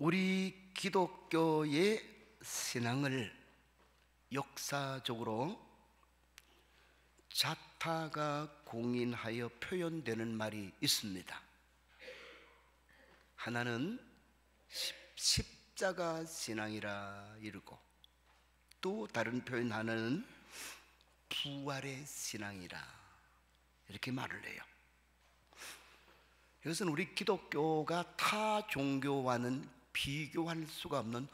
우리 기독교의 신앙을 역사적으로 자타가 공인하여 표현되는 말이 있습니다. 하나는 십자가 신앙이라 이르고, 또 다른 표현 하나는 부활의 신앙이라 이렇게 말을 해요. 이것은 우리 기독교가 타 종교와는 비교할 수가 없는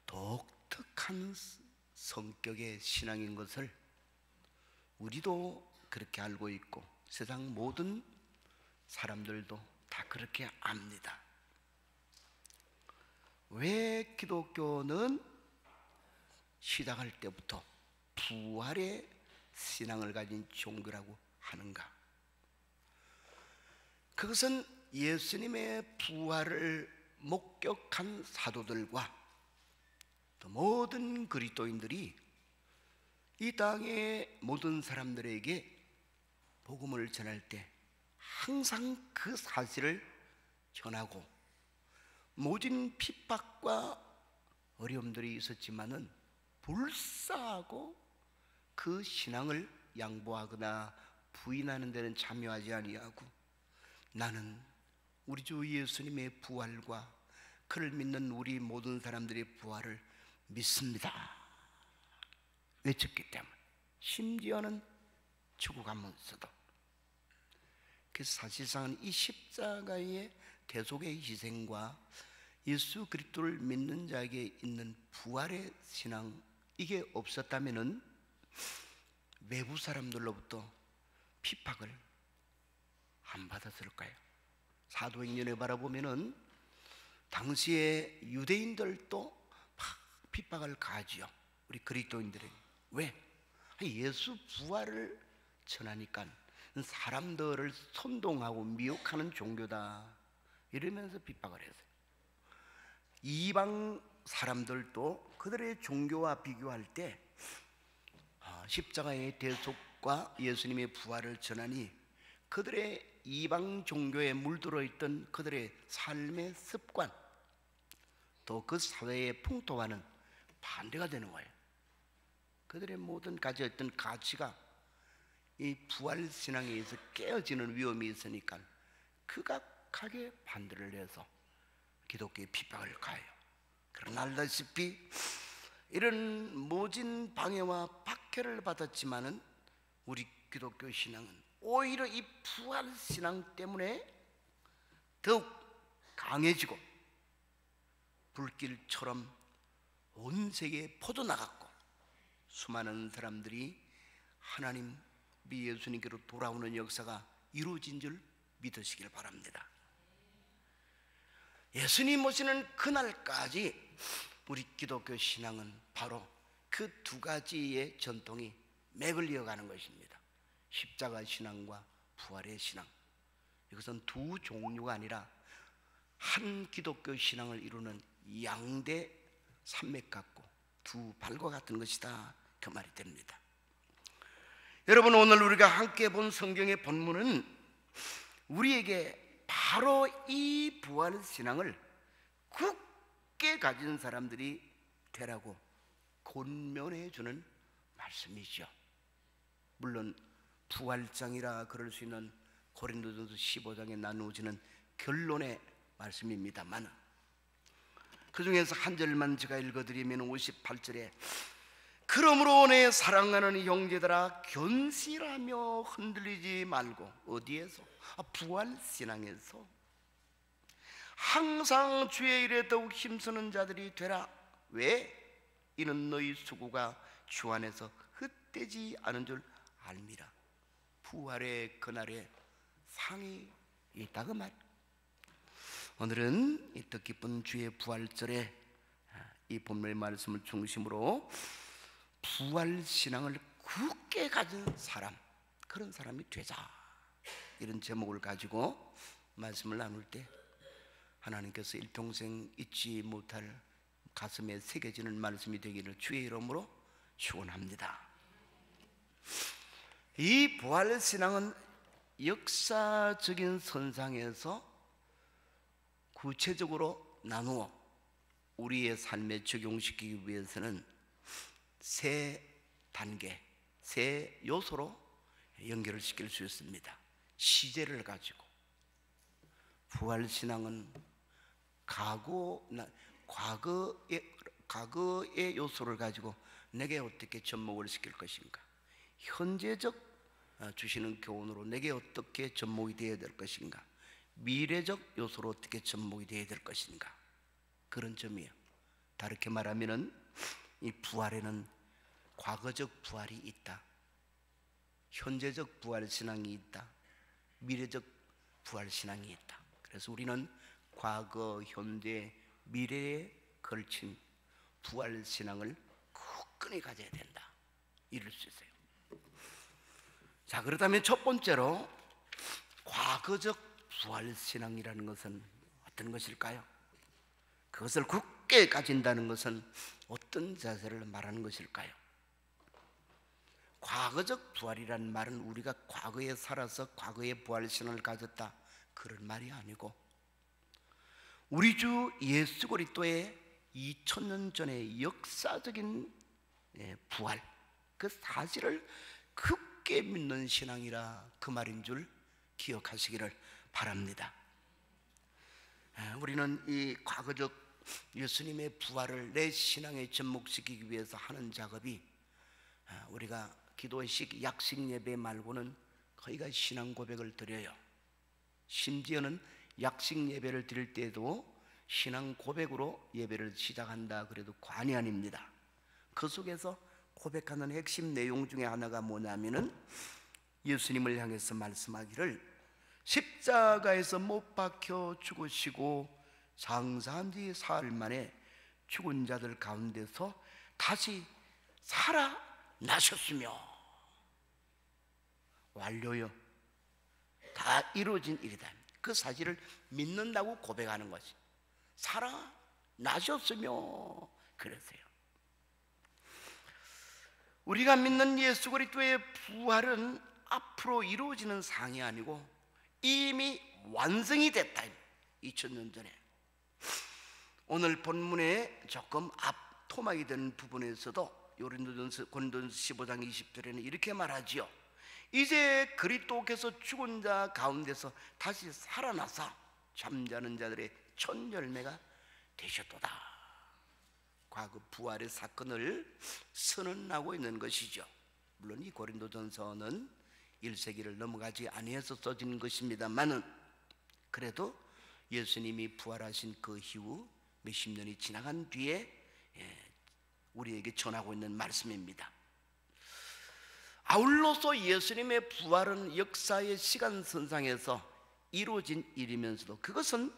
독특한 성격의 신앙인 것을 우리도 그렇게 알고 있고, 세상 모든 사람들도 다 그렇게 압니다. 왜 기독교는 시작할 때부터 부활의 신앙을 가진 종교라고 하는가? 그것은 예수님의 부활을 목격한 사도들과 또 모든 그리스도인들이 이 땅의 모든 사람들에게 복음을 전할 때 항상 그 사실을 전하고, 모진 핍박과 어려움들이 있었지만은 불사하고 그 신앙을 양보하거나 부인하는 데는 참여하지 아니하고, 나는 우리 주 예수님의 부활과 그를 믿는 우리 모든 사람들의 부활을 믿습니다 외쳤기 때문에, 심지어는 죽어가면서도. 그래서 사실상은 이 십자가의 대속의 희생과 예수 그리스도를 믿는 자에게 있는 부활의 신앙, 이게 없었다면은 외부 사람들로부터 핍박을 안 받았을까요? 사도행전에 바라보면은 당시에 유대인들도 막 핍박을 가하지요, 우리 그리스도인들에게. 왜? 예수 부활을 전하니까 사람들을 선동하고 미혹하는 종교다 이러면서 핍박을 했어요. 이방 사람들도 그들의 종교와 비교할 때 십자가의 대속과 예수님의 부활을 전하니 그들의 이방 종교에 물들어 있던 그들의 삶의 습관, 또 그 사회의 풍토와는 반대가 되는 거예요. 그들의 모든 가졌던 가치가 이 부활 신앙에 의해서 깨어지는 위험이 있으니까 극악하게 반대를 해서 기독교의 핍박을 가해요. 그러나 알다시피 이런 모진 방해와 박해를 받았지만은 우리 기독교 신앙은 오히려 이 부활 신앙 때문에 더욱 강해지고 불길처럼 온 세계에 퍼져나갔고, 수많은 사람들이 하나님 우리 예수님께로 돌아오는 역사가 이루어진 줄 믿으시길 바랍니다. 예수님 오시는 그날까지 우리 기독교 신앙은 바로 그 두 가지의 전통이 맥을 이어가는 것입니다. 십자가 신앙과 부활의 신앙. 이것은 두 종류가 아니라 한 기독교 신앙을 이루는 양대 산맥 같고 두 발과 같은 것이다, 그 말이 됩니다. 여러분, 오늘 우리가 함께 본 성경의 본문은 우리에게 바로 이 부활 신앙을 굳게 가진 사람들이 되라고 권면해 주는 말씀이죠. 물론 부활장이라 그럴 수 있는 고린도전서 15장에 나누어지는 결론의 말씀입니다만, 그 중에서 한 절만 제가 읽어드리면 58절에 그러므로 내 사랑하는 형제들아 견실하며 흔들리지 말고, 어디에서? 부활 신앙에서 항상 주의 일에 더욱 힘쓰는 자들이 되라. 왜? 이는 너희 수고가 주 안에서 헛되지 않은 줄 알미라. 부활의 그날에 상이 있다, 그 말. 오늘은 이 뜻깊은 주의 부활절에 이 본문의 말씀을 중심으로 부활 신앙을 굳게 가진 사람, 그런 사람이 되자, 이런 제목을 가지고 말씀을 나눌 때 하나님께서 일평생 잊지 못할 가슴에 새겨지는 말씀이 되기를 주의 이름으로 축원합니다. 이 부활 신앙은 역사적인 선상에서 구체적으로 나누어 우리의 삶에 적용시키기 위해서는 세 단계, 세 요소로 연결을 시킬 수 있습니다. 시제를 가지고 부활신앙은 과거의 요소를 가지고 내게 어떻게 접목을 시킬 것인가, 현재적 주시는 교훈으로 내게 어떻게 접목이 되어야 될 것인가, 미래적 요소로 어떻게 접목이 되어야 될 것인가, 그런 점이에요. 다르게 말하면은 이 부활에는 과거적 부활이 있다, 현재적 부활신앙이 있다, 미래적 부활신앙이 있다. 그래서 우리는 과거, 현재, 미래에 걸친 부활신앙을 굳건히 가져야 된다, 이럴 수 있어요. 자, 그렇다면 첫 번째로 과거적 부활신앙이라는 것은 어떤 것일까요? 그것을 굳게 가진다는 것은 어떤 자세를 말하는 것일까요? 과거적 부활이라는 말은 우리가 과거에 살아서 과거의 부활신앙을 가졌다, 그런 말이 아니고 우리 주 예수 그리스도의 2000년 전의 역사적인 부활, 그 사실을 굳게 믿는 신앙이라 그 말인 줄 기억하시기를 바랍니다. 우리는 이 과거적 예수님의 부활을 내 신앙에 접목시키기 위해서 하는 작업이, 우리가 기도식 약식 예배 말고는 거의가 신앙 고백을 드려요. 심지어는 약식 예배를 드릴 때도 신앙 고백으로 예배를 시작한다 그래도 관이 아닙니다. 그 속에서 고백하는 핵심 내용 중에 하나가 뭐냐면은 예수님을 향해서 말씀하기를 십자가에서 못 박혀 죽으시고 장사한 지 사흘 만에 죽은 자들 가운데서 다시 살아나셨으며, 완료요, 다 이루어진 일이다, 그 사실을 믿는다고 고백하는 것이 살아나셨으며. 그러세요. 우리가 믿는 예수 그리스도의 부활은 앞으로 이루어지는 상이 아니고 이미 완성이 됐다, 2000년 전에. 오늘 본문에 조금 앞 토막이 된 부분에서도 고린도전서 15장 20절에는 이렇게 말하지요. 이제 그리스도께서 죽은 자 가운데서 다시 살아나서 잠자는 자들의 첫 열매가 되셨도다. 과거 부활의 사건을 선언하고 있는 것이죠. 물론 이 고린도전서는 1세기를 넘어가지 아니해서 써진 것입니다만은 그래도 예수님이 부활하신 그 이후 몇십 년이 지나간 뒤에 우리에게 전하고 있는 말씀입니다. 아울러서 예수님의 부활은 역사의 시간선상에서 이루어진 일이면서도 그것은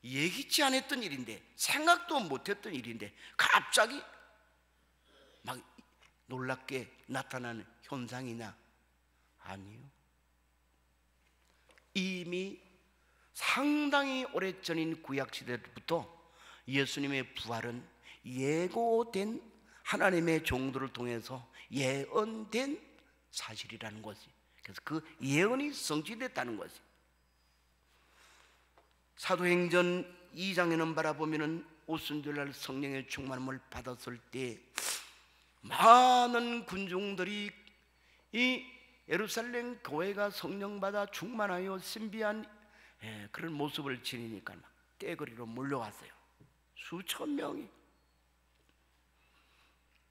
예기치 않았던 일인데, 생각도 못했던 일인데 갑자기 막 놀랍게 나타나는 현상이냐? 아니요. 이미 상당히 오래전인 구약시대부터 예수님의 부활은 예고된, 하나님의 종들을 통해서 예언된 사실이라는 것이, 그래서 그 예언이 성취됐다는 것이. 사도행전 2장에는 바라보면은 오순절날 성령의 충만함을 받았을 때 많은 군중들이 이 예루살렘 교회가 성령 받아 충만하여 신비한 그런 모습을 지니니까 막 떼거리로 몰려왔어요. 수천 명이.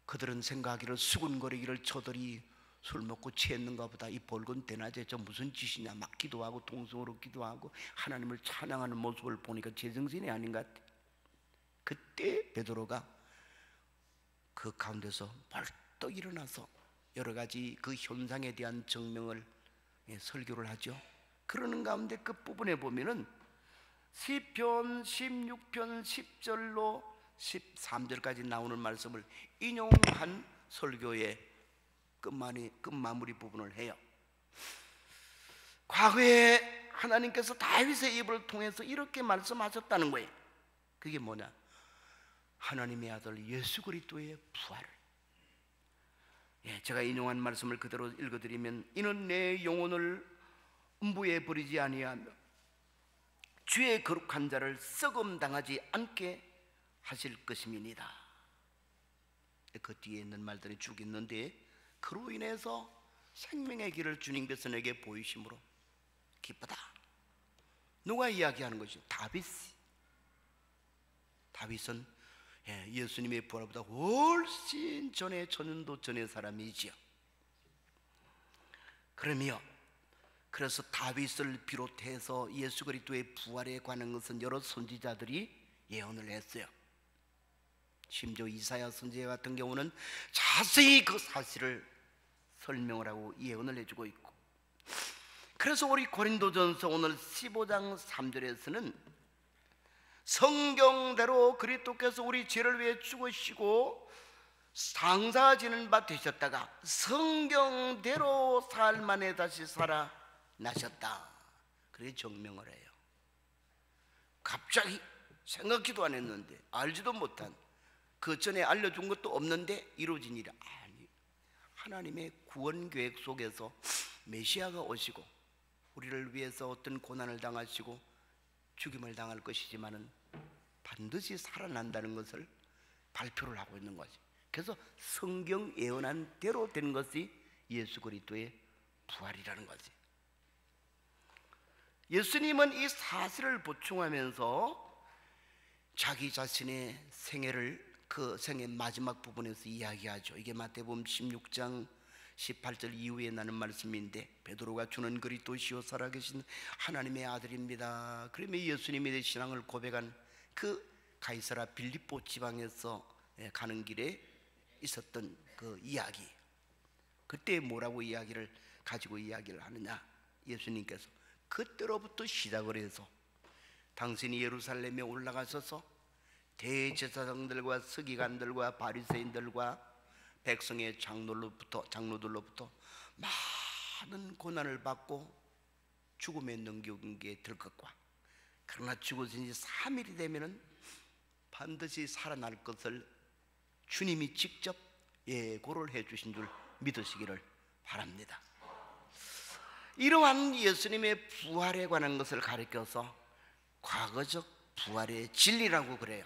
그들은 생각하기를, 수군거리기를, 저들이 술 먹고 취했는가 보다, 이 붉은 대낮에 저 무슨 짓이냐, 막 기도하고 동성으로 기도하고 하나님을 찬양하는 모습을 보니까 제정신이 아닌 것 같아. 그때 베드로가 그 가운데서 벌떡 일어나서 여러 가지 그 현상에 대한 증명을 설교를 하죠. 그러는 가운데 그 부분에 보면은 시편 16편 10절로 13절까지 나오는 말씀을 인용한 설교의 끝마무리 부분을 해요. 과거에 하나님께서 다윗의 입을 통해서 이렇게 말씀하셨다는 거예요. 그게 뭐냐? 하나님의 아들 예수 그리스도의 부활을. 제가 인용한 말씀을 그대로 읽어드리면, 이는 내 영혼을 음부에 버리지 아니하며 주의 거룩한 자를 썩음 당하지 않게 하실 것임이니라. 그 뒤에 있는 말들이 쭉 있는데, 그로 인해서 생명의 길을 주님께서 내게 보이심으로 기쁘다. 누가 이야기하는 것이죠? 다윗은 예수님의 부활보다 훨씬 전에, 천년도 전의 사람이지요. 그래서 다윗을 비롯해서 예수 그리스도의 부활에 관한 것은 여러 선지자들이 예언을 했어요. 심지어 이사야 선지자 같은 경우는 자세히 그 사실을 설명을 하고 예언을 해주고 있고, 그래서 우리 고린도전서 오늘 15장 3절에서는 성경대로 그리스도께서 우리 죄를 위해 죽으시고 상사지는 바 되셨다가 성경대로 사흘 만에 다시 살아나셨다. 그렇게 증명을 해요. 갑자기 생각지도 안 했는데, 알지도 못한, 그 전에 알려준 것도 없는데 이루어진 일이 아니, 하나님의 구원 계획 속에서 메시아가 오시고 우리를 위해서 어떤 고난을 당하시고 죽임을 당할 것이지만은 반드시 살아난다는 것을 발표를 하고 있는 거지. 그래서 성경 예언한 대로 된 것이 예수 그리스도의 부활이라는 거지. 예수님은 이 사실을 보충하면서 자기 자신의 생애를 그 생애 마지막 부분에서 이야기하죠. 이게 마태복음 16장 18절 이후에 나는 말씀인데, 베드로가 주는 그리스도시요 살아계신 하나님의 아들입니다. 그러면 예수님의 신앙을 고백한 그 가이사라 빌립보 지방에서 가는 길에 있었던 그 이야기, 그때 뭐라고 이야기를 가지고 이야기를 하느냐, 예수님께서 그때로부터 시작을 해서 당신이 예루살렘에 올라가셔서 대제사장들과 서기관들과 바리새인들과 백성의 장로들로부터 많은 고난을 받고 죽음에 넘겨게 될 것과, 그러나 죽으신 지 3일이 되면은 반드시 살아날 것을 주님이 직접 예고를 해주신 줄 믿으시기를 바랍니다. 이러한 예수님의 부활에 관한 것을 가리켜서 과거적 부활의 진리라고 그래요.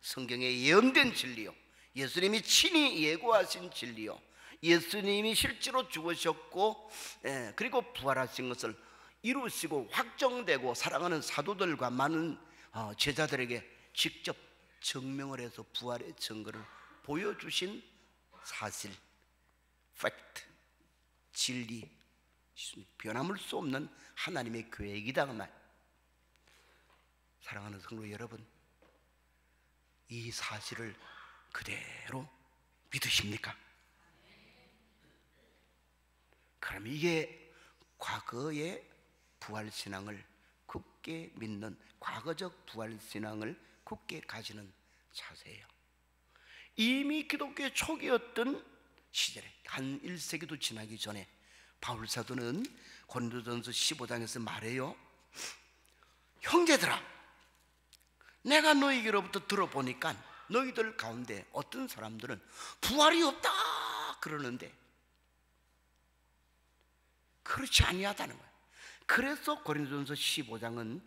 성경에 예언된 진리요, 예수님이 친히 예고하신 진리요, 예수님이 실제로 죽으셨고 그리고 부활하신 것을 이루시고 확정되고 사랑하는 사도들과 많은 제자들에게 직접 증명을 해서 부활의 증거를 보여주신 사실, 팩트, 진리, 변함을 수 없는 하나님의 계획이다 그 말. 사랑하는 성도 여러분, 이 사실을 그대로 믿으십니까? 그럼 이게 과거의 부활신앙을 굳게 믿는, 과거적 부활신앙을 굳게 가지는 자세예요. 이미 기독교의 초기였던 시절에, 한 1세기도 지나기 전에 바울 사도는 고린도전서 15장에서 말해요. 형제들아, 내가 너희에게로부터 들어보니까 너희들 가운데 어떤 사람들은 부활이 없다 그러는데 그렇지 아니하다는 거예요. 그래서 고린도전서 15장은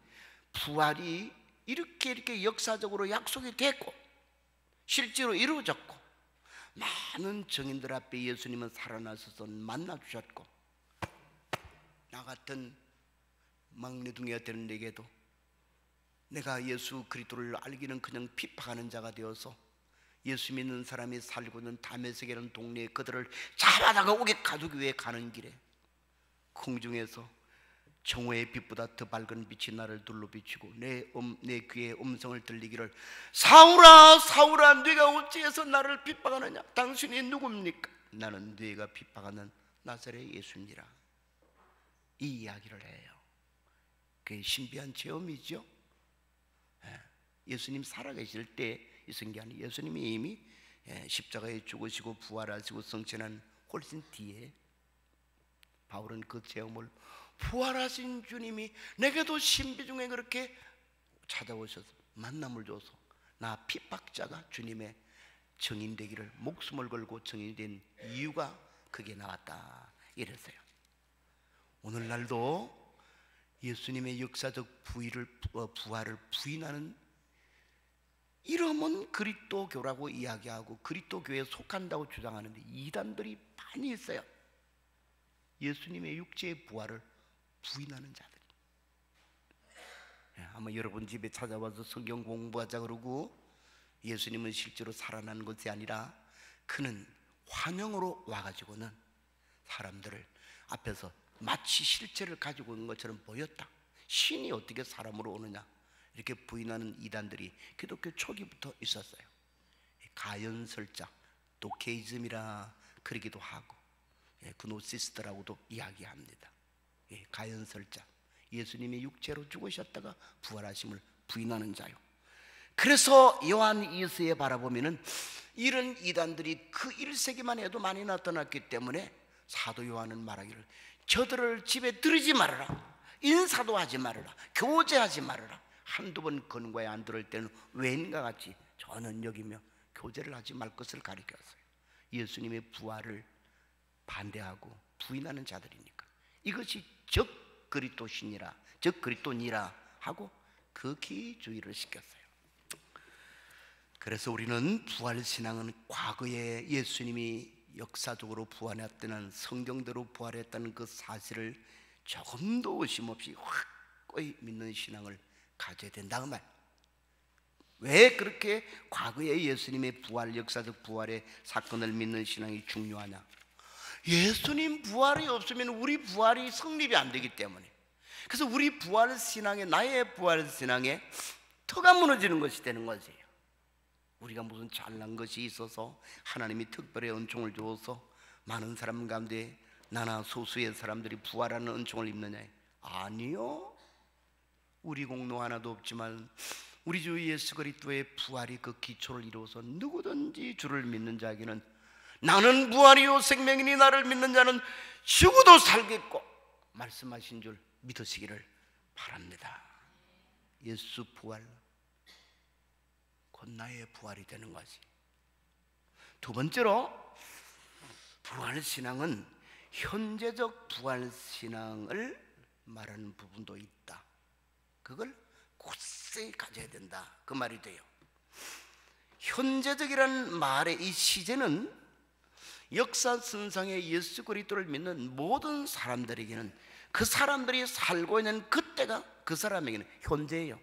부활이 이렇게 역사적으로 약속이 됐고 실제로 이루어졌고, 많은 증인들 앞에 예수님은 살아나셔서 만나주셨고, 나 같은 막내둥이가 되는 내게도 내가 예수 그리스도를 알기는 그냥 핍박하는 자가 되어서 예수 믿는 사람이 살고 있는 다메섹이라는 동네에 그들을 잡아다가 오게 가두기 위해 가는 길에空중에서 정오의 빛보다 더 밝은 빛이 나를 둘러 비추고 내 귀에 음성을 들리기를, 사울아 사울아 네가 어찌해서 나를 핍박하느냐, 당신이 누굽니까? 나는 네가 핍박하는 나사렛 예수니라. 이 이야기를 해요. 그게 신비한 체험이죠. 예수님 살아계실 때 있은 게 아니에요. 예수님이 이미 십자가에 죽으시고 부활하시고 성천한 훨씬 뒤에 바울은 그 체험을, 부활하신 주님이 내게도 신비 중에 그렇게 찾아오셔서 만남을 줘서 나 핍박자가 주님의 증인 되기를 목숨을 걸고 증인이 된 이유가 그게 나왔다 이랬어요. 오늘날도 예수님의 역사적 부활을 부인하는 이름은 그리스도교라고 이야기하고 그리스도교에 속한다고 주장하는데 이단들이 많이 있어요. 예수님의 육체의 부활을 부인하는 자들이. 아마 여러분 집에 찾아와서 성경 공부하자 그러고 예수님은 실제로 살아난 것이 아니라 그는 환영으로 와가지고는 사람들을 앞에서 마치 실체를 가지고 있는 것처럼 보였다. 신이 어떻게 사람으로 오느냐 이렇게 부인하는 이단들이 기독교 초기부터 있었어요. 가연설자, 도케이즘이라 그러기도 하고 그노시스트라고도 이야기합니다. 가연설자, 예수님이 육체로 죽으셨다가 부활하심을 부인하는 자요. 그래서 요한 2서에 바라보면은 이런 이단들이 그 1세기만 해도 많이 나타났기 때문에 사도 요한은 말하기를 저들을 집에 들이지 말아라, 인사도 하지 말아라, 교제하지 말아라. 한두 번 건과에 안 들을 때는 외인과 같이 저는 여기며 교제를 하지 말 것을 가리켰어요. 예수님의 부활을 반대하고 부인하는 자들이니까 이것이 적 그리스도신이라, 적 그리스도니라 하고 극히 주의를 시켰어요. 그래서 우리는 부활신앙은 과거에 예수님이 역사적으로 부활했다는, 성경대로 부활했다는 그 사실을 조금도 의심 없이 확고히 믿는 신앙을 가져야 된다 그 말. 왜 그렇게 과거에 예수님의 부활, 역사적 부활의 사건을 믿는 신앙이 중요하냐? 예수님 부활이 없으면 우리 부활이 성립이 안 되기 때문에. 그래서 우리 부활 신앙에, 나의 부활 신앙에 터가 무너지는 것이 되는 거지. 우리가 무슨 잘난 것이 있어서 하나님이 특별히 은총을 주어서 많은 사람 가운데 나나 소수의 사람들이 부활하는 은총을 입느냐? 아니요. 우리 공로 하나도 없지만 우리 주 예수 그리스도의 부활이 그 기초를 이루어서 누구든지 주를 믿는 자에게는 나는 부활이요 생명이니 나를 믿는 자는 죽어도 살겠고 말씀하신 줄 믿으시기를 바랍니다. 예수 부활 곧 나의 부활이 되는 것이. 두 번째로 부활신앙은 현재적 부활신앙을 말하는 부분도 있다. 그걸 굳이 가져야 된다 그 말이 돼요. 현재적이라는 말의 이 시제는 역사선상에 예수 그리스도를 믿는 모든 사람들에게는 그 사람들이 살고 있는 그때가 그 사람에게는 현재예요.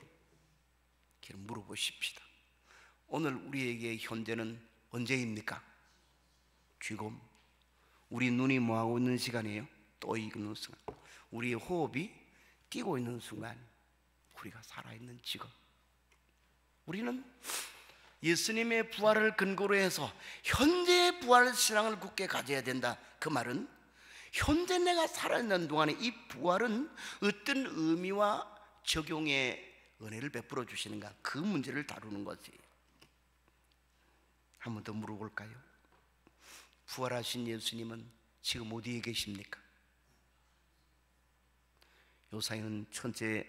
그럼 물어보십시다. 오늘 우리에게 현재는 언제입니까? 지금 우리 눈이 뭐하고 있는 시간이에요? 떠 있는 순간, 우리의 호흡이 뛰고 있는 순간, 우리가 살아있는 지금. 우리는 예수님의 부활을 근거로 해서 현재의 부활 신앙을 굳게 가져야 된다 그 말은 현재 내가 살아있는 동안에 이 부활은 어떤 의미와 적용의 은혜를 베풀어 주시는가 그 문제를 다루는 거지. 한 번 더 물어볼까요? 부활하신 예수님은 지금 어디에 계십니까? 요사이는 천체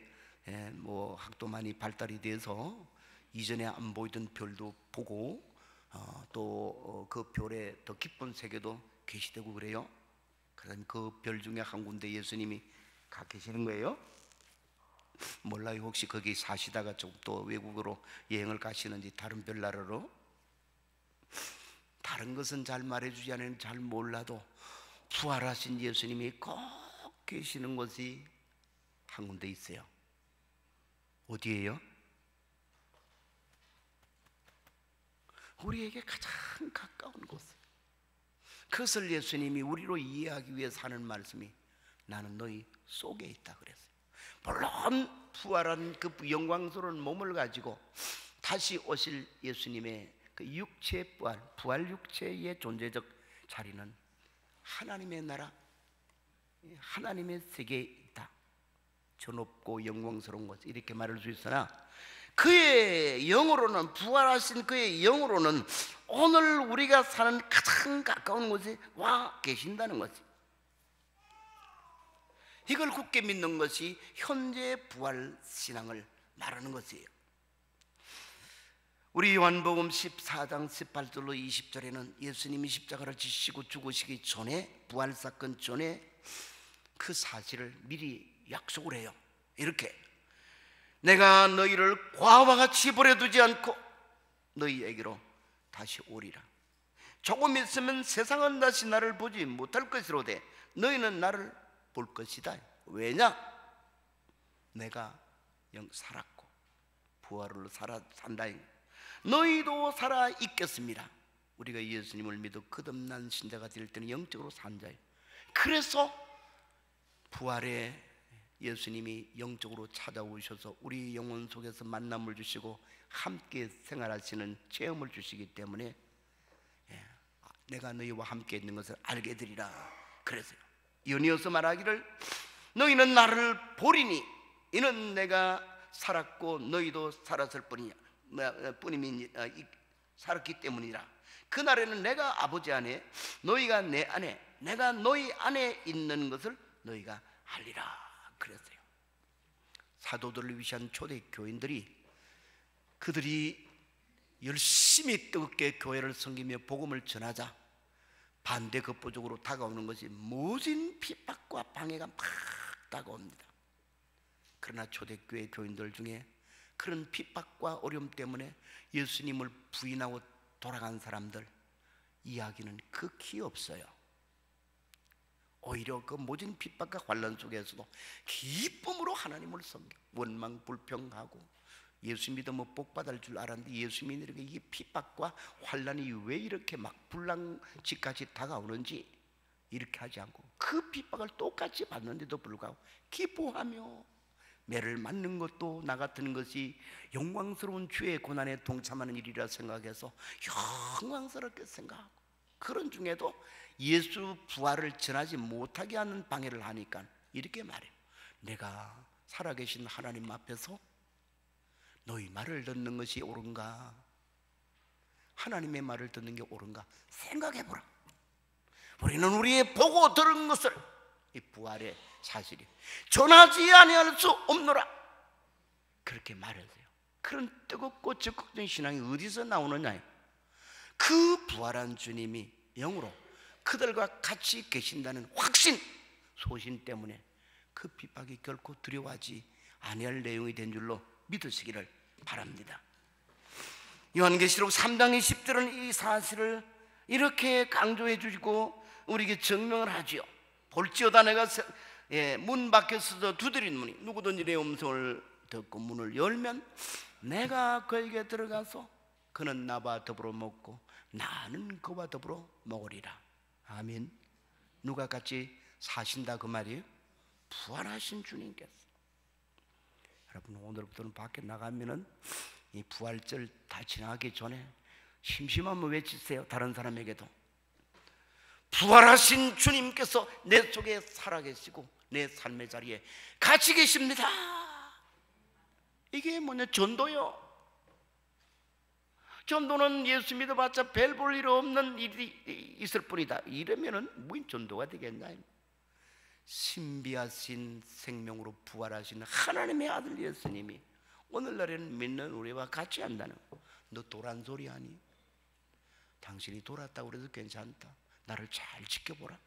학도 많이 발달이 돼서 이전에 안 보이던 별도 보고 또 그 별의 더 깊은 세계도 계시되고 그래요. 그다음에 그 별 중에 한 군데 예수님이 가 계시는 거예요. 몰라요. 혹시 거기 사시다가 좀 또 외국으로 여행을 가시는지 다른 별나라로. 다른 것은 잘 말해주지 않으면 잘 몰라도 부활하신 예수님이 꼭 계시는 곳이 한 군데 있어요. 어디예요? 우리에게 가장 가까운 곳. 그것을 예수님이 우리로 이해하기 위해서 하는 말씀이 나는 너희 속에 있다 그랬어요. 물론 부활한 그 영광스러운 몸을 가지고 다시 오실 예수님의 그 육체 부활 육체의 존재적 자리는 하나님의 나라, 하나님의 세계에 있다. 저 높고 영광스러운 곳 이렇게 말할 수 있으나 그의 영으로는, 부활하신 그의 영으로는 오늘 우리가 사는 가장 가까운 곳에 와 계신다는 거지. 이걸 굳게 믿는 것이 현재 부활 신앙을 말하는 것이에요. 우리 요한복음 14장 18절로 20절에는 예수님이 십자가를 지시고 죽으시기 전에, 부활 사건 전에 그 사실을 미리 약속을 해요. 이렇게 내가 너희를 과와 같이 버려두지 않고 너희에게로 다시 오리라. 조금 있으면 세상은 다시 나를 보지 못할 것이로되 너희는 나를 볼 것이다. 왜냐? 내가 살았고 부활로 산다. 너희도 살아 있겠습니다. 우리가 예수님을 믿어 거듭난 신자가 될 때는 영적으로 산 자예요. 그래서 부활에 예수님이 영적으로 찾아오셔서 우리 영혼 속에서 만남을 주시고 함께 생활하시는 체험을 주시기 때문에 내가 너희와 함께 있는 것을 알게 되리라 그랬어요. 연이어서 말하기를 너희는 나를 보리니 이는 내가 살았고 너희도 살았을 뿐이니 살았기 때문이라. 그날에는 내가 아버지 안에 너희가 내 안에 내가 너희 안에 있는 것을 너희가 알리라 그랬어요. 사도들을 위한 초대 교인들이 그들이 열심히 뜨겁게 교회를 섬기며 복음을 전하자 반대 급부적으로 다가오는 것이 모진 핍박과 방해가 막 다가옵니다. 그러나 초대교회 교인들 중에 그런 핍박과 어려움 때문에 예수님을 부인하고 돌아간 사람들 이야기는 극히 없어요. 오히려 그 모진 핍박과 환난 속에서도 기쁨으로 하나님을 섬겨 원망 불평하고 예수 믿으면 복 받을 줄 알았는데 예수 믿으니까 이 핍박과 환난이 왜 이렇게 막 불량지까지 다가오는지 이렇게 하지 않고 그 핍박을 똑같이 받는데도 불구하고 기뻐하며 매를 맞는 것도 나 같은 것이 영광스러운 주의 고난에 동참하는 일이라 생각해서 영광스럽게 생각하고 그런 중에도 예수 부활을 전하지 못하게 하는 방해를 하니까 이렇게 말해요. 내가 살아계신 하나님 앞에서 너희 말을 듣는 것이 옳은가? 하나님의 말을 듣는 게 옳은가? 생각해보라. 우리는 우리의 보고 들은 것을 이 부활의 사실이 전하지 아니할 수 없노라 그렇게 말했어요. 그런 뜨겁고 적극적인 신앙이 어디서 나오느냐? 그 부활한 주님이 영으로 그들과 같이 계신다는 확신, 소신 때문에 그 핍박이 결코 두려워하지 아니할 내용이 된 줄로 믿으시기를 바랍니다. 요한계시록 3장 20절은 이 사실을 이렇게 강조해 주시고 우리에게 증명을 하지요. 볼지어다 내가 문 밖에 서서 두드리는 문이 누구든지 내 음성을 듣고 문을 열면 내가 그에게 들어가서 그는 나와 더불어 먹고 나는 그와 더불어 먹으리라. 아멘. 누가 같이 사신다 그 말이에요? 부활하신 주님께서. 여러분 오늘부터는 밖에 나가면은 이 부활절 다 지나가기 전에 심심하면 외치세요. 다른 사람에게도 부활하신 주님께서 내 속에 살아계시고 내 삶의 자리에 같이 계십니다. 이게 뭐냐? 전도요. 전도는 예수 믿어봤자 별 볼 일 없는 일이 있을 뿐이다. 이러면은 무슨 전도가 되겠나? 신비하신 생명으로 부활하신 하나님의 아들 예수님이 오늘날에는 믿는 우리와 같이 한다는 거. 너 도란 소리 하니? 당신이 돌았다고 그래도 괜찮다. 나를 잘 지켜보라.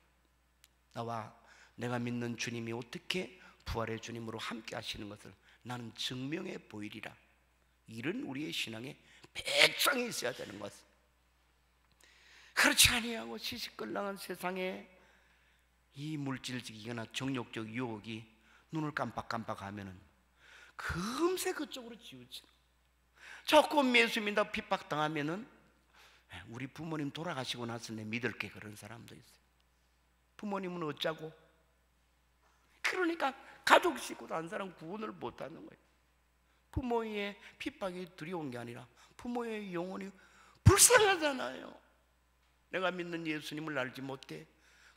나와 내가 믿는 주님이 어떻게 부활의 주님으로 함께 하시는 것을 나는 증명해 보이리라. 이런 우리의 신앙에 배짱이 있어야 되는 것. 그렇지 아니하고 시시끌랑한 세상에 이 물질적이거나 정욕적 유혹이 눈을 깜빡깜빡하면은 금세 그쪽으로 치우쳐. 조금 예수 믿다 핍박당하면은 우리 부모님 돌아가시고 나서 내 믿을 게 그런 사람도 있어요. 부모님은 어쩌고? 그러니까 가족 식구도 한 사람 구원을 못하는 거예요. 부모의 핍박이 두려운 게 아니라 부모의 영혼이 불쌍하잖아요. 내가 믿는 예수님을 알지 못해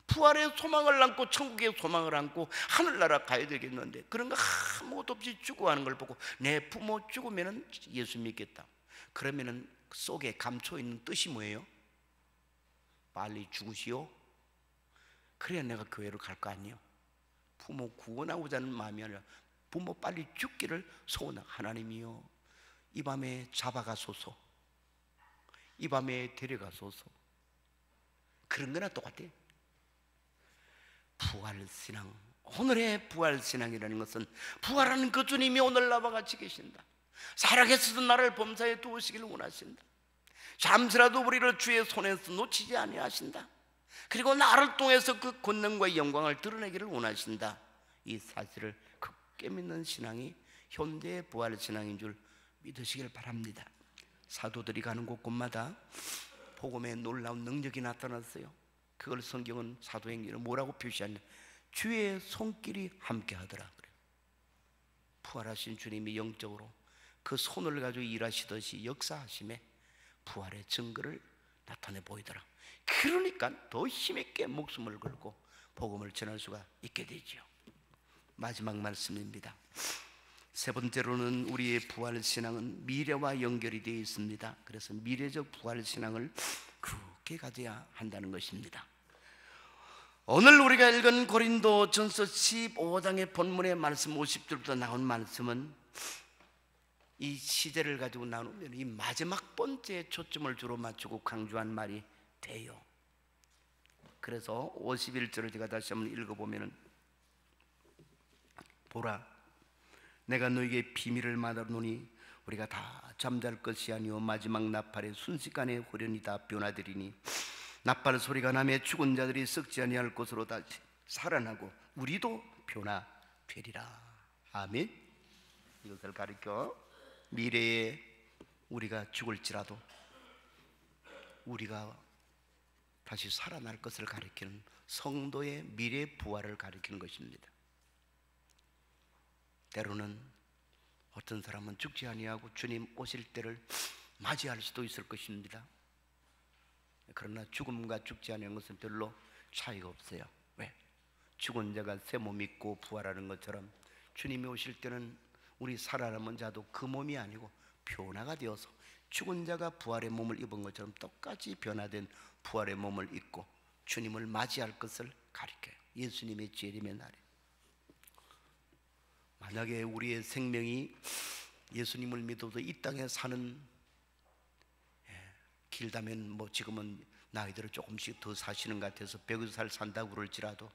부활의 소망을 안고 천국의 소망을 안고 하늘나라 가야 되겠는데 그런 거 아무것도 없이 죽어가는 걸 보고 내 부모 죽으면 예수 믿겠다. 그러면은 속에 감춰 있는 뜻이 뭐예요? 빨리 죽으시오. 그래야 내가 교회를 갈 거 아니에요. 부모 구원하고자 하는 마음이 아니라 부모 빨리 죽기를 소원하고 하나님이요 이 밤에 잡아가소서, 이 밤에 데려가소서. 그런 거나 똑같아요. 부활신앙, 오늘의 부활신앙이라는 것은 부활하는 그 주님이 오늘 나와 같이 계신다. 살아계셔서 나를 범사에 두시기를 원하신다. 잠시라도 우리를 주의 손에서 놓치지 아니하신다. 그리고 나를 통해서 그 권능과 영광을 드러내기를 원하신다. 이 사실을 굳게 믿는 신앙이 현대의 부활 신앙인 줄 믿으시길 바랍니다. 사도들이 가는 곳곳마다 복음의 놀라운 능력이 나타났어요. 그걸 성경은 사도행전을 뭐라고 표시하냐? 주의 손길이 함께 하더라 그래요. 부활하신 주님이 영적으로 그 손을 가지고 일하시듯이 역사하심에 부활의 증거를 나타내 보이더라. 그러니까 더 힘있게 목숨을 걸고 복음을 전할 수가 있게 되죠. 마지막 말씀입니다. 세 번째로는 우리의 부활 신앙은 미래와 연결이 되어 있습니다. 그래서 미래적 부활 신앙을 굳게 가져야 한다는 것입니다. 오늘 우리가 읽은 고린도전서 15장의 본문의 말씀 50절부터 나온 말씀은 이 시대를 가지고 나누면 이 마지막 번째에 초점을 주로 맞추고 강조한 말이 돼요. 그래서 51절을 제가 다시 한번 읽어보면, 보라, 내가 너에게 비밀을 말하노니 우리가 다 잠잘 것이 아니요 마지막 나팔의 순식간에 후련히 다 변화되리니 나팔 소리가 나며 죽은 자들이 썩지 아니할 것으로 다시 살아나고 우리도 변화되리라. 아멘. 이것을 가리켜 미래에 우리가 죽을지라도 우리가 다시 살아날 것을 가리키는 성도의 미래 부활을 가리키는 것입니다. 때로는 어떤 사람은 죽지 아니하고 주님 오실 때를 맞이할 수도 있을 것입니다. 그러나 죽음과 죽지 아니한 것은 별로 차이가 없어요. 왜? 죽은 자가 새 몸 입고 부활하는 것처럼 주님이 오실 때는 우리 살아남은 자도 그 몸이 아니고 변화가 되어서 죽은 자가 부활의 몸을 입은 것처럼 똑같이 변화된 부활의 몸을 입고 주님을 맞이할 것을 가리켜요. 예수님의 재림의 날에 만약에 우리의 생명이 예수님을 믿어도 이 땅에 사는 길다면 뭐 지금은 나이들을 조금씩 더 사시는 것 같아서 100살 산다고 그럴지라도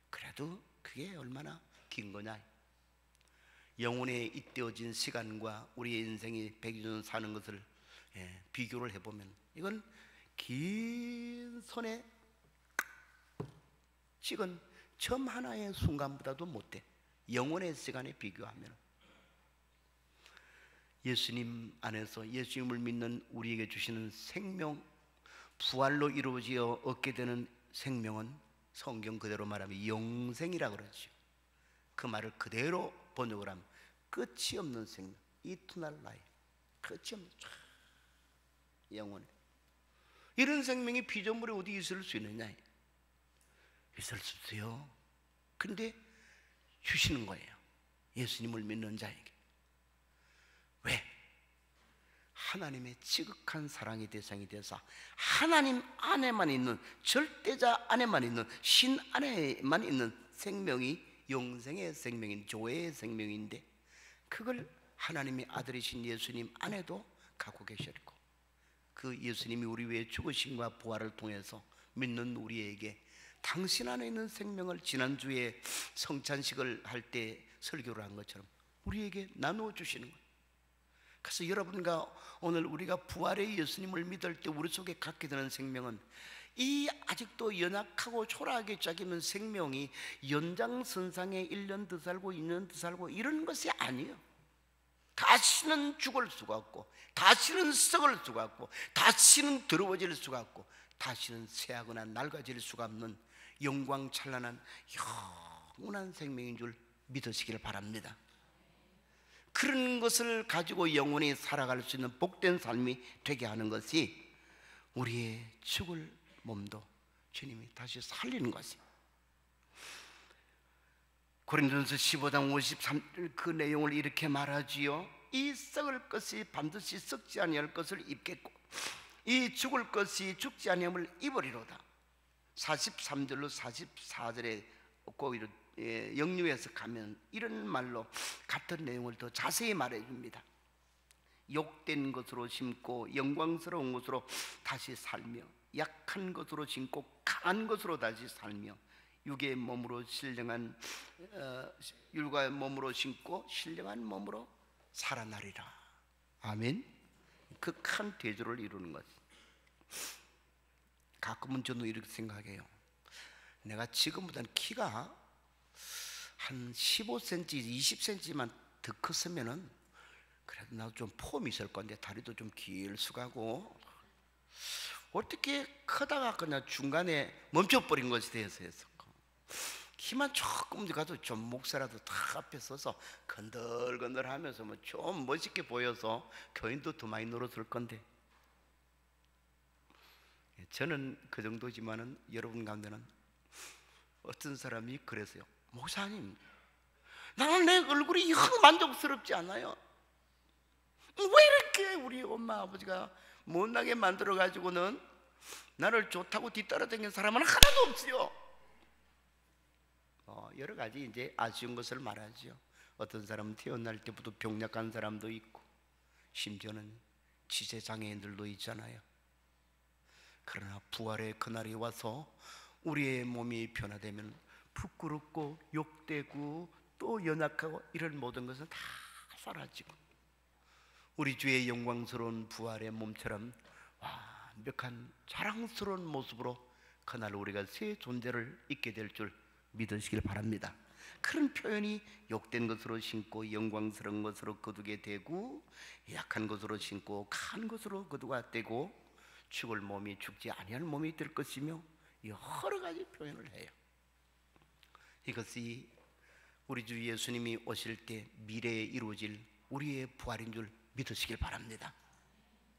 그래도 그게 얼마나 긴 거냐. 영혼에 잇대어진 시간과 우리의 인생이 100년 사는 것을 비교를 해보면 이건 긴 손에 찍은 점 하나의 순간보다도 못돼. 영혼의 시간에 비교하면 예수님 안에서 예수님을 믿는 우리에게 주시는 생명, 부활로 이루어지어 얻게 되는 생명은 성경 그대로 말하면 영생이라고 그러죠. 그 말을 그대로 번역을 하면 끝이 없는 생명, 이터널 라이프, 끝이 없는 영혼에. 이런 생명이 피조물에 어디 있을 수 있느냐? 있을 수 없어요. 근데 주시는 거예요. 예수님을 믿는 자에게. 왜? 하나님의 지극한 사랑의 대상이 되어서 하나님 안에만 있는, 절대자 안에만 있는, 신 안에만 있는 생명이 영생의 생명인, 조회의 생명인데 그걸 하나님의 아들이신 예수님 안에도 갖고 계셨고 그 예수님이 우리 위해 죽으심과 부활을 통해서 믿는 우리에게 당신 안에 있는 생명을 지난주에 성찬식을 할 때 설교를 한 것처럼 우리에게 나누어 주시는 거예요. 그래서 여러분과 오늘 우리가 부활의 예수님을 믿을 때 우리 속에 갖게 되는 생명은 이 아직도 연약하고 초라하게 작으면 생명이 연장선상에 1년 더 살고 2년 더 살고 이런 것이 아니에요. 다시는 죽을 수가 없고 다시는 썩을 수가 없고 다시는 더러워질 수가 없고 다시는 쇠하거나 낡아질 수가 없는 영광 찬란한 영원한 생명인 줄 믿으시길 바랍니다. 그런 것을 가지고 영원히 살아갈 수 있는 복된 삶이 되게 하는 것이 우리의 죽을 몸도 주님이 다시 살리는 것이에요. 고린도전서 15장 53절 그 내용을 이렇게 말하지요. 이 썩을 것이 반드시 썩지 아니할 것을 입겠고 이 죽을 것이 죽지 아니함을 입으리로다. 43절로 44절에 꼭 영유해서 가면 이런 말로 같은 내용을 더 자세히 말해줍니다. 욕된 것으로 심고 영광스러운 것으로 다시 살며 약한 것으로 심고 강한 것으로 다시 살며 육의 몸으로 신령한 율과의 몸으로 심고 신령한 몸으로 살아나리라. 아멘. 극한 대조를 이루는 거지. 가끔은 저도 이렇게 생각해요. 내가 지금보다는 키가 한 15cm, 20cm만 더 컸으면은 그래도 나도 좀 폼이 있을 건데 다리도 좀 길쭉하고 어떻게 크다가 그냥 중간에 멈춰버린 것이 되어서 키만 조금 가도 좀 목사라도 다 앞에 서서 건들건들하면서 뭐 좀 멋있게 보여서 교인도 더 많이 늘었을 건데 저는 그 정도지만은 여러분 가운데는 어떤 사람이 그랬어요. 목사님, 나는 내 얼굴이 영 만족스럽지 않아요. 왜 이렇게 우리 엄마 아버지가 못나게 만들어 가지고는 나를 좋다고 뒤따라다니는 사람은 하나도 없지요. 여러 가지 이제 아쉬운 것을 말하지요. 어떤 사람은 태어날 때부터 병약한 사람도 있고 심지어는 지체 장애인들도 있잖아요. 그러나 부활의 그날이 와서 우리의 몸이 변화되면 부끄럽고 욕되고 또 연약하고 이런 모든 것은 다 사라지고 우리 주의 영광스러운 부활의 몸처럼 완벽한 자랑스러운 모습으로 그날 우리가 새 존재를 잊게 될 줄 믿으시길 바랍니다. 그런 표현이 욕된 것으로 신고 영광스러운 것으로 거두게 되고 약한 것으로 신고 강한 것으로 거두가 되고 죽을 몸이 죽지 아니할 몸이 될 것이며 여러 가지 표현을 해요. 이것이 우리 주 예수님이 오실 때 미래에 이루어질 우리의 부활인 줄 믿으시길 바랍니다.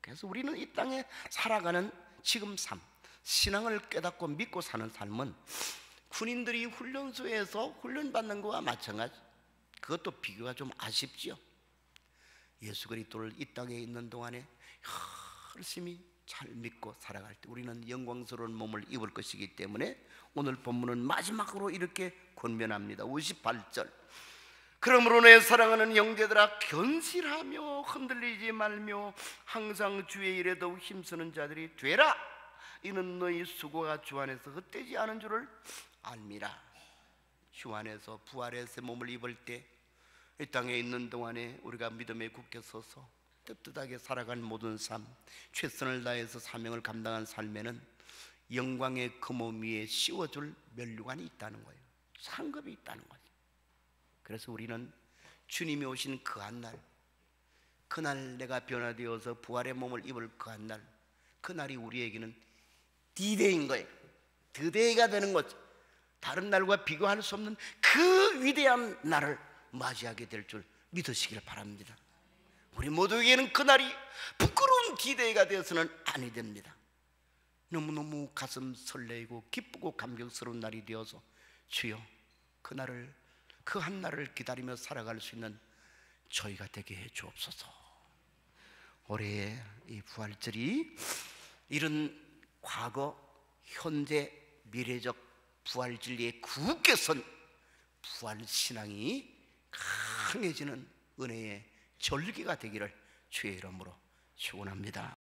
그래서 우리는 이 땅에 살아가는 지금 삶, 신앙을 깨닫고 믿고 사는 삶은 군인들이 훈련소에서 훈련받는 것과 마찬가지. 그것도 비교가 좀 아쉽지요. 예수 그리스도를 이 땅에 있는 동안에 열심히 잘 믿고 살아갈 때 우리는 영광스러운 몸을 입을 것이기 때문에 오늘 본문은 마지막으로 이렇게 권면합니다. 58절. 그러므로 내 사랑하는 형제들아 견실하며 흔들리지 말며 항상 주의 일에 더욱 힘쓰는 자들이 되라. 이는 너희 수고가 주 안에서 헛되지 않은 줄을 알미라. 주 안에서 부활의 새 몸을 입을 때 이 땅에 있는 동안에 우리가 믿음에 굳게 서서 떳떳하게 살아간 모든 삶, 최선을 다해서 사명을 감당한 삶에는 영광의 그 몸 위에 씌워줄 면류관이 있다는 거예요. 상급이 있다는 거예요. 그래서 우리는 주님이 오신 그 한 날, 그날 내가 변화되어서 부활의 몸을 입을 그 한 날, 그날이 우리에게는 D-Day인 거예요. 드데이가 되는 거죠. 다른 날과 비교할 수 없는 그 위대한 날을 맞이하게 될 줄 믿으시길 바랍니다. 우리 모두에게는 그날이 부끄러운 D-Day가 되어서는 아니 됩니다. 너무너무 가슴 설레이고 기쁘고 감격스러운 날이 되어서 주여 그날을 그 한 날을 기다리며 살아갈 수 있는 저희가 되게 해 주옵소서. 올해의 이 부활절이 이런 과거, 현재, 미래적 부활 진리에 굳게 선 부활 신앙이 강해지는 은혜의 절기가 되기를 주의 이름으로 축원합니다.